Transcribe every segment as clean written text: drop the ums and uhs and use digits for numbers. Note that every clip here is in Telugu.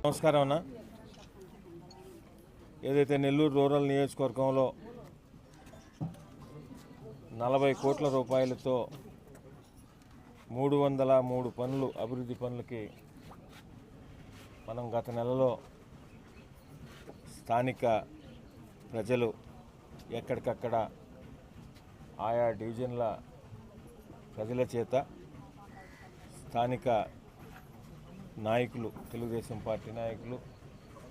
నమస్కారం అన్న. ఏదైతే నెల్లూరు రూరల్ నియోజకవర్గంలో 40 కోట్ల రూపాయలతో 303 పనులు అభివృద్ధి పనులకి మనం గత నెలలో స్థానిక ప్రజలు ఎక్కడికక్కడ ఆయా డివిజన్ల ప్రజల చేత స్థానిక నాయకులు, తెలుగుదేశం పార్టీ నాయకులు,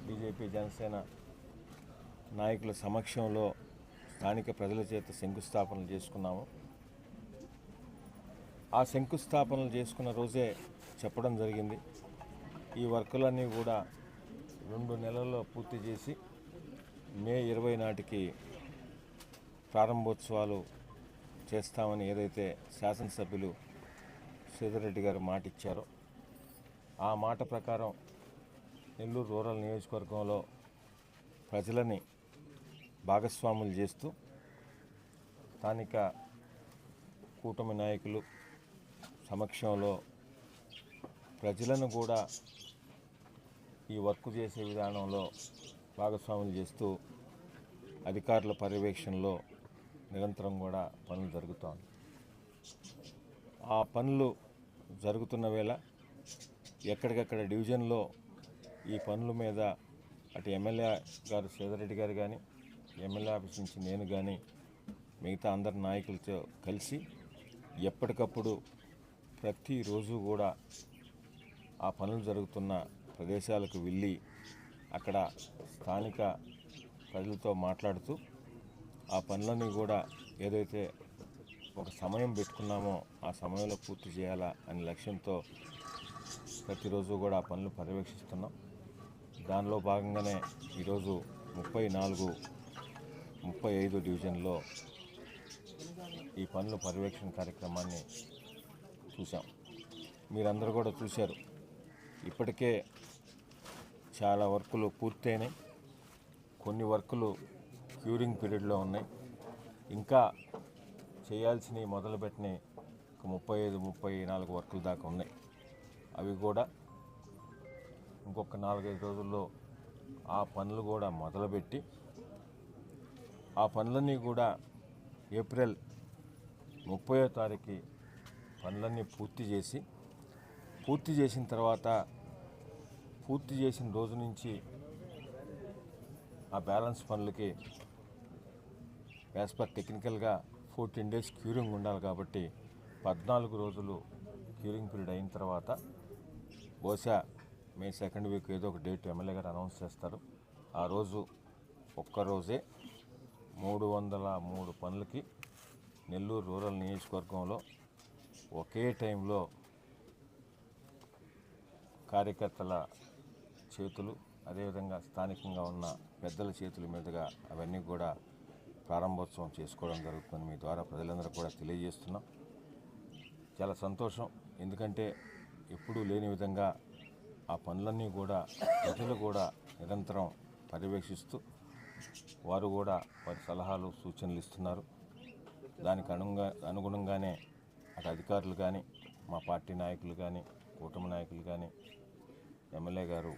బీజేపీ, జనసేన నాయకుల సమక్షంలో స్థానిక ప్రజల చేత శంకుస్థాపనలు చేసుకున్నాము. ఆ శంకుస్థాపనలు చేసుకున్న రోజే చెప్పడం జరిగింది, ఈ వర్కులన్నీ కూడా 2 నెలల్లో పూర్తి చేసి మే 20 నాటికి ప్రారంభోత్సవాలు చేస్తామని ఏదైతే శాసనసభ్యులు శ్రీధర్రెడ్డి గారు మాట ఇచ్చారో ఆ మాట ప్రకారం నెల్లూరు రూరల్ నియోజకవర్గంలో ప్రజలని భాగస్వాములు చేస్తూ స్థానిక కూటమి నాయకులు సమక్షంలో ప్రజలను కూడా ఈ వర్క్ చేసే విధానంలో భాగస్వాములు చేస్తూ అధికారుల పర్యవేక్షణలో నిరంతరం కూడా పనులు జరుగుతోంది. ఆ పనులు జరుగుతున్న వేళ ఎక్కడికక్కడ డివిజన్లో ఈ పనుల మీద అటు ఎమ్మెల్యే గారు శ్రీధర్రెడ్డి గారు కానీ, ఎమ్మెల్యే ఆఫీస్ నుంచి నేను కానీ, మిగతా అందరి నాయకులతో కలిసి ఎప్పటికప్పుడు ప్రతిరోజు కూడా ఆ పనులు జరుగుతున్న ప్రదేశాలకు వెళ్ళి అక్కడ స్థానిక ప్రజలతో మాట్లాడుతూ ఆ పనులన్నీ కూడా ఏదైతే ఒక సమయం పెట్టుకున్నామో ఆ సమయంలో పూర్తి చేయాలా అనే లక్ష్యంతో ప్రతిరోజు కూడా ఆ పనులు పర్యవేక్షిస్తున్నాం. దానిలో భాగంగానే ఈరోజు 34, 35 డివిజన్లో ఈ పనుల పర్యవేక్షణ కార్యక్రమాన్ని చూసాం. మీరందరూ కూడా చూశారు. ఇప్పటికే చాలా వర్కులు పూర్తయినాయి, కొన్ని వర్కులు క్యూరింగ్ పీరియడ్లో ఉన్నాయి, ఇంకా చేయాల్సినవి మొదలుపెట్టినవి 35, 34 వర్కుల దాకా ఉన్నాయి. అవి కూడా ఇంకొక 4-5 రోజుల్లో ఆ పనులు కూడా మొదలుపెట్టి ఆ పనులన్నీ కూడా ఏప్రిల్ 30వ తారీఖు పనులన్నీ పూర్తి చేసిన తర్వాత పూర్తి చేసిన రోజు నుంచి ఆ బ్యాలెన్స్ పనులకి యాజ్ పర్ టెక్నికల్గా 14 days క్యూరింగ్ ఉండాలి కాబట్టి 14 రోజులు క్యూరింగ్ పీరియడ్ అయిన తర్వాత బహుశా మే 2nd వీక్ ఏదో ఒక డేట్ ఎమ్మెల్యే గారు అనౌన్స్ చేస్తారు. ఆ రోజు ఒక్కరోజే 303 పనులకి నెల్లూరు రూరల్ నియోజకవర్గంలో ఒకే టైంలో కార్యకర్తల చేతులు, అదేవిధంగా స్థానికంగా ఉన్న పెద్దల చేతుల మీదుగా అవన్నీ కూడా ప్రారంభోత్సవం చేసుకోవడం జరుగుతుంది. మీ ద్వారా ప్రజలందరూ కూడా తెలియజేస్తున్నాం. చాలా సంతోషం, ఎందుకంటే ఎప్పుడూ లేని విధంగా ఆ పనులన్నీ కూడా ప్రజలు కూడా నిరంతరం పర్యవేక్షిస్తూ వారు కూడా వారి సలహాలు, సూచనలు ఇస్తున్నారు. దానికి అనుగుణంగానే అటు అధికారులు కానీ, మా పార్టీ నాయకులు కానీ, కూటమి నాయకులు కానీ, ఎమ్మెల్యే గారు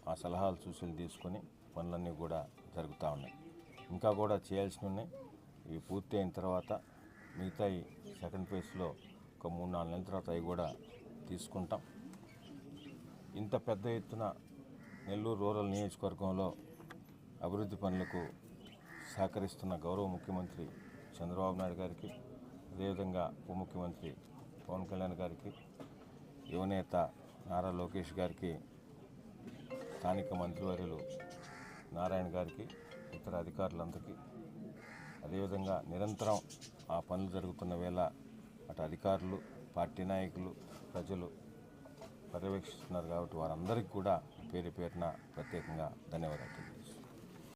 ఆ సలహాలు, సూచనలు తీసుకొని పనులన్నీ కూడా జరుగుతూ ఉన్నాయి. ఇంకా కూడా చేయాల్సినవి ఉన్నాయి. ఇవి పూర్తి అయిన తర్వాత మిగతా 2nd ఫేజ్లో ఒక 3-4 నెలల తర్వాత అవి కూడా తీసుకుంటాం. ఇంత పెద్ద ఎత్తున నెల్లూరు రూరల్ నియోజకవర్గంలో అభివృద్ధి పనులకు సహకరిస్తున్న గౌరవ ముఖ్యమంత్రి చంద్రబాబు నాయుడు గారికి, అదేవిధంగా ఉప ముఖ్యమంత్రి పవన్ కళ్యాణ్ గారికి, యువనేత నారా లోకేష్ గారికి, స్థానిక మంత్రివర్యులు నారాయణ గారికి, ఇతర అధికారులందరికీ, అదేవిధంగా నిరంతరం ఆ పనులు జరుగుతున్న వేళ అటు అధికారులు, పార్టీ నాయకులు, ప్రజలు పర్యవేక్షిస్తున్నారు కాబట్టి వారందరికీ కూడా పేరు పేరున ప్రత్యేకంగా ధన్యవాదాలు.